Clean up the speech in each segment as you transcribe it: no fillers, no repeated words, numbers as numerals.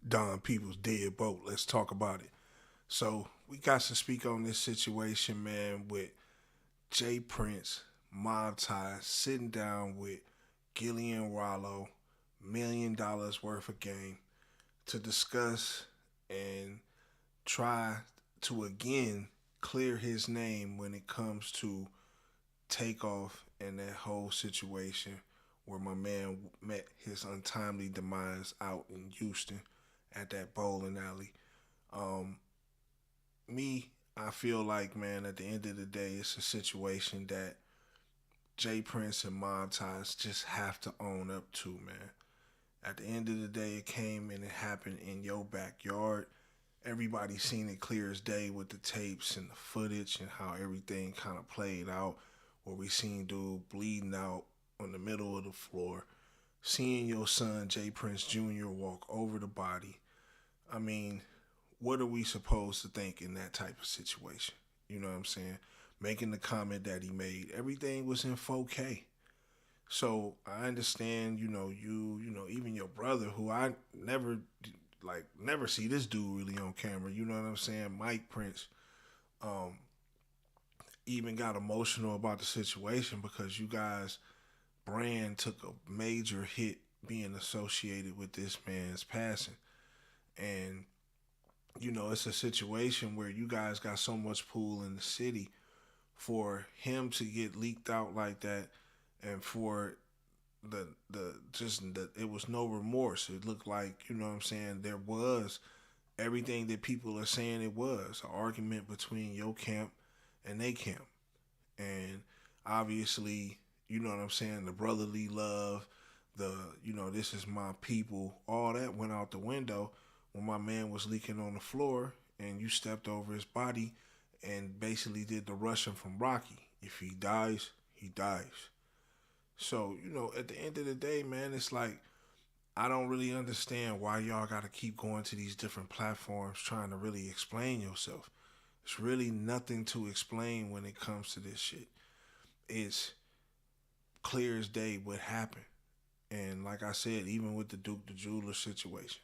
Don People's Deadbolt. Let's talk about it. So we got to speak on this situation, man, with Jay Prince, Mob Tie sitting down with Gillian Wallow, $1 million worth of game to discuss and try to again clear his name when it comes to Takeoff and that whole situation where my man met his untimely demise out in Houston at that bowling alley. Um, Me, I feel like, man, at the end of the day, it's a situation that Jay Prince and Mob Ties just have to own up to, man. At the end of the day, it came and it happened in your backyard. Everybody seen it clear as day with the tapes and the footage and how everything kind of played out. Where we seen dude bleeding out on the middle of the floor, seeing your son Jay Prince Jr. walk over the body. I mean, what are we supposed to think in that type of situation? You know what I'm saying? Making the comment that he made, everything was in 4K. So I understand, even your brother, who I never see this dude really on camera. You know what I'm saying? Mike Prince, um, even got emotional about the situation because you guys' brand took a major hit being associated with this man's passing. And it's a situation where you guys got so much pull in the city for him to get leaked out like that, and for the it was no remorse. It looked like, what I'm saying, there was everything that people are saying it was an argument between your camp and they camp. And obviously, you know what I'm saying, the brotherly love, the this is my people, all that went out the window when my man was leaking on the floor and you stepped over his body and basically did the Russian from Rocky. If he dies, he dies. So, at the end of the day, man, it's like I don't really understand why y'all gotta keep going to these different platforms trying to really explain yourself. It's really nothing to explain when it comes to this shit. It's clear as day what happened. And like I said, even with the Duke the Jeweler situation,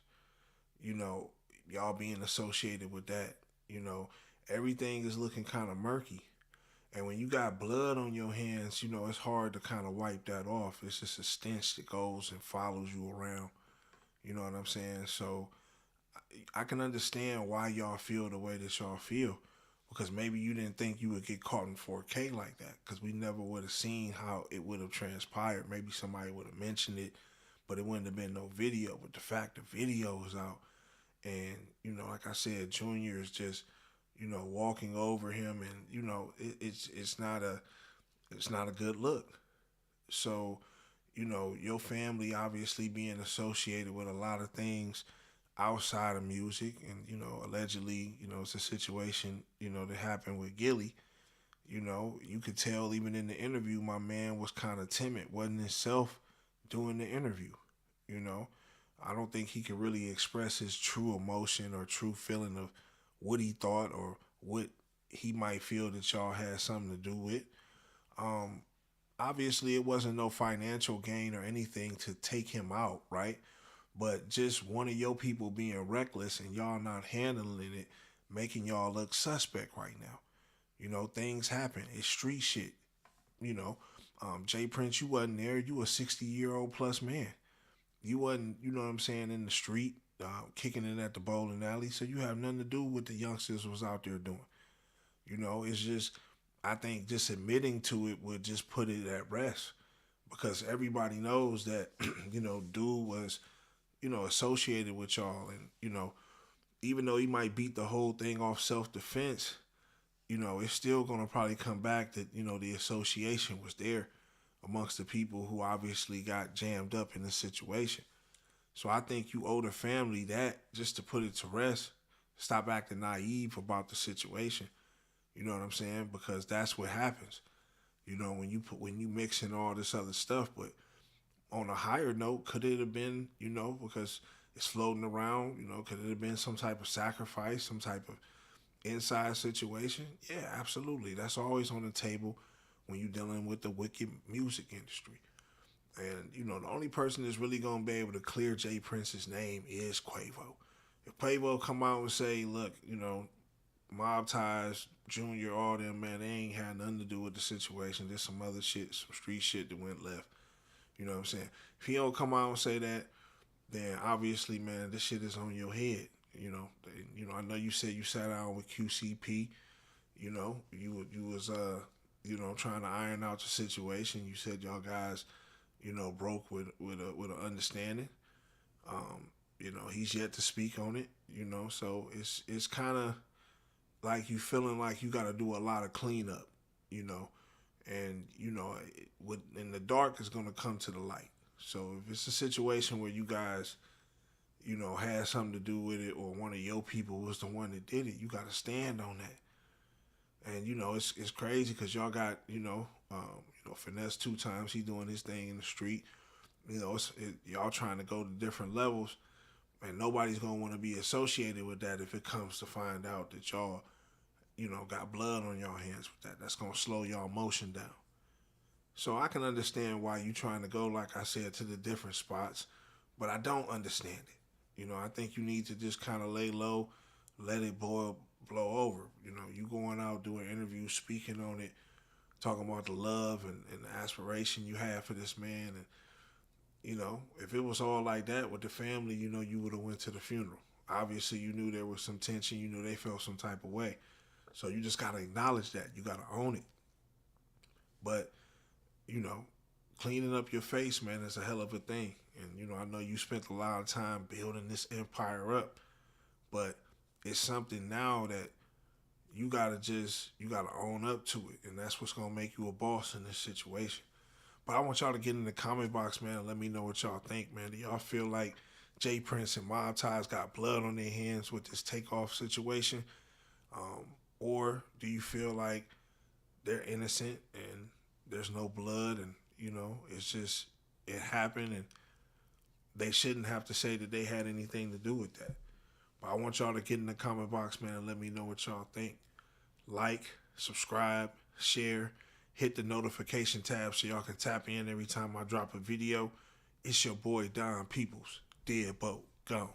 you know, y'all being associated with that, you know, everything is looking kind of murky. And when you got blood on your hands, it's hard to kind of wipe that off. It's just a stench that goes and follows you around. You know what I'm saying? So I can understand why y'all feel the way that y'all feel, because maybe you didn't think you would get caught in 4K like that, because we never would have seen how it would have transpired. Maybe somebody would have mentioned it, but it wouldn't have been no video. But the fact the video is out, and like I said, Junior is just walking over him, and it's not a good look. So your family obviously being associated with a lot of things outside of music, and allegedly, it's a situation that happened with Gilly. You could tell even in the interview, my man was kind of timid, wasn't himself doing the interview. you know I don't think he could really express his true emotion or true feeling of what he thought or what he might feel that y'all had something to do with. um Obviously it wasn't no financial gain or anything to take him out, right? But just one of your people being reckless and y'all not handling it, making y'all look suspect right now. Things happen. It's street shit. You know, Jay Prince, you wasn't there. You a 60-year-old plus man. You wasn't, you know what I'm saying, in the street, kicking it at the bowling alley. So you have nothing to do with the youngsters was out there doing. It's just, I think just admitting to it would just put it at rest, because everybody knows that, dude was, associated with y'all. And, even though he might beat the whole thing off self defense, it's still going to probably come back that, the association was there amongst the people who obviously got jammed up in the situation. So I think you owe the family that, just to put it to rest. Stop acting naive about the situation. You know what I'm saying? Because that's what happens. When you mix in all this other stuff. But on a higher note, could it have been, because it's floating around, could it have been some type of sacrifice, some type of inside situation? Yeah, absolutely. That's always on the table when you're dealing with the wicked music industry. And, the only person that's really going to be able to clear Jay Prince's name is Quavo. If Quavo come out and say, look, Mob Ties, Junior, all them, man, they ain't had nothing to do with the situation. There's some other shit, some street shit that went left. You know what I'm saying? If he don't come out and say that, then obviously, man, this shit is on your head. I know you said you sat down with QCP. You was trying to iron out the situation. You said y'all guys, broke with an understanding. He's yet to speak on it. So it's kind of like you feeling like you got to do a lot of cleanup. You know, and in the dark is gonna come to the light. So if it's a situation where you guys, had something to do with it, or one of your people was the one that did it, you got to stand on that. And it's crazy because y'all got finesse 2 times. He doing his thing in the street. Y'all trying to go to different levels, and nobody's gonna want to be associated with that if it comes to find out that y'all, got blood on y'all hands with that. That's gonna slow y'all motion down. So I can understand why you trying to go, like I said, to the different spots, but I don't understand it. I think you need to just kind of lay low, let it blow over. You going out doing interviews, speaking on it, talking about the love and the aspiration you have for this man. And if it was all like that with the family, you would have went to the funeral. Obviously, you knew there was some tension. You knew they felt some type of way. So you just got to acknowledge that. You got to own it. But, you know, cleaning up your face, man, is a hell of a thing. And, I know you spent a lot of time building this empire up. But it's something now that you gotta own up to it. And that's what's gonna make you a boss in this situation. But I want y'all to get in the comment box, man, and let me know what y'all think, man. Do y'all feel like Jay Prince and Mob Ties got blood on their hands with this takeoff situation? Or do you feel like they're innocent and there's no blood and, it's just, it happened and they shouldn't have to say that they had anything to do with that? But I want y'all to get in the comment box, man, and let me know what y'all think. Like, subscribe, share, hit the notification tab so y'all can tap in every time I drop a video. It's your boy Don Peoples, Deadbolt, gone.